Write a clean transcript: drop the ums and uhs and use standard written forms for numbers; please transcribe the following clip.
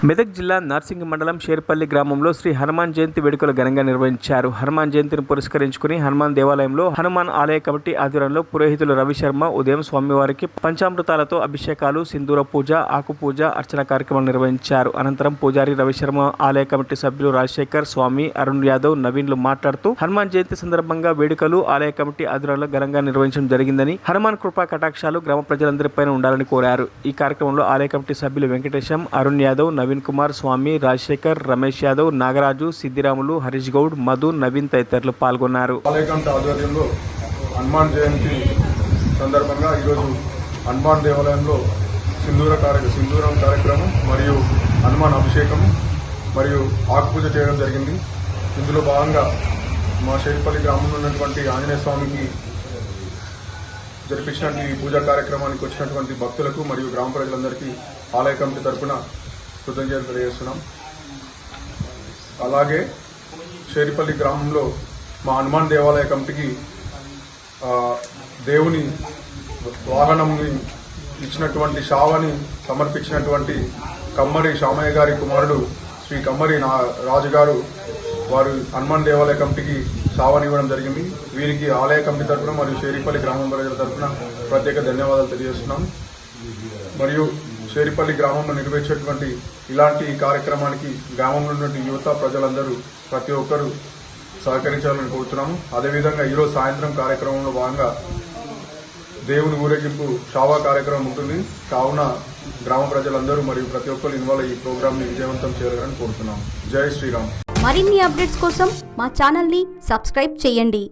మెదక్ జిల్లా నార్సింగి మండలం షేర్పల్లి గ్రామంలో శ్రీ హనుమాన్ జయంతి వేడుకలు ఘనంగా నిర్వహించారు. హనుమాన్ జయంతిని పురస్కరించుకుని హనుమాన్ దేవాలయంలో హనుమాన్ ఆలయ కమిటీ ఆధ్వర్యంలో పురోహితులు రవిశర్మ ఉదయం స్వామివారికి పంచామృతాలతో అభిషేకాలు, సింధూర పూజ, ఆకు పూజ, అర్చన కార్యక్రమాలు నిర్వహించారు. అనంతరం పూజారి రవిశర్మ, ఆలయ కమిటీ సభ్యులు రాజశేఖర్, స్వామి, అరుణ్ యాదవ్, నవీన్లు మాట్లాడుతూ హనుమాన్ జయంతి సందర్భంగా వేడుకలు ఆలయ కమిటీ ఆధ్వర్యంలో ఘనంగా నిర్వహించడం జరిగిందని, హనుమాన్ కృపా కటాక్షాలు గ్రామ ప్రజలందరిపైన ఉండాలని కోరారు. ఈ కార్యక్రమంలో ఆలయ కమిటీ సభ్యులు వెంకటేశం, అరుణ్ యాదవ్, నవీన్ కుమార్, స్వామి, రాజశేఖర్, రమేష్ యాదవ్, నాగరాజు, సిద్దిరాములు, హరీష్ గౌడ్, మధు, నవీన్ తదితరులు పాల్గొన్నారు. ఆలయ కమిటీ ఆధ్వర్యంలో హనుమాన్ జయంతి సందర్భంగా ఈరోజు హనుమాన్ దేవాలయంలో సింధూరం కార్యక్రమం మరియు హనుమాన్ అభిషేకం మరియు ఆకుపూజ చేయడం జరిగింది. ఇందులో భాగంగా మా షేర్పల్లి గ్రామంలో ఉన్నటువంటి ఆంజనేయ స్వామికి జరిపించినటువంటి ఈ పూజా కార్యక్రమానికి వచ్చినటువంటి భక్తులకు మరియు గ్రామ ప్రజలందరికీ ఆలయ కమిటీ తరఫున కృతజ్ఞతలు తెలియజేస్తున్నాం. అలాగే షేర్పల్లి గ్రామంలో మా హనుమాన్ దేవాలయ కమిటీకి దేవుని వాహనంని ఇచ్చినటువంటి శావని సమర్పించినటువంటి కమ్మరి శామయ్య గారి కుమారుడు శ్రీ కమ్మరి రాజు గారు వారు హనుమాన్ దేవాలయ కమిటీకి శావని ఇవ్వడం జరిగింది. వీరికి ఆలయ కమిటీ తరఫున మరియు షేరిపల్లి గ్రామం ప్రజల తరఫున ప్రత్యేక ధన్యవాదాలు తెలియజేస్తున్నాం. మరియు షేరిపల్లి గ్రామంలో నిర్వహించేటువంటి ఇలాంటి కార్యక్రమానికి గ్రామంలో ఉన్నటువంటి యువత ప్రజలందరూ ప్రతి ఒక్కరూ సహకరించాలని కోరుతున్నాము. అదేవిధంగా ఈరోజు సాయంత్రం కార్యక్రమంలో భాగంగా దేవుని ఊరేగింపు షావా కార్యక్రమం ఉంటుంది. కావున గ్రామ ప్రజలందరూ మరియు ప్రతి ఒక్కరు ఇన్వాల్వ్ ఈ ప్రోగ్రామ్ని విజయవంతం చేయాలని కోరుతున్నాము. జై శ్రీరామ్. మరిన్ని అప్డేట్స్ కోసం మా ఛానల్ని సబ్స్క్రైబ్ చేయండి.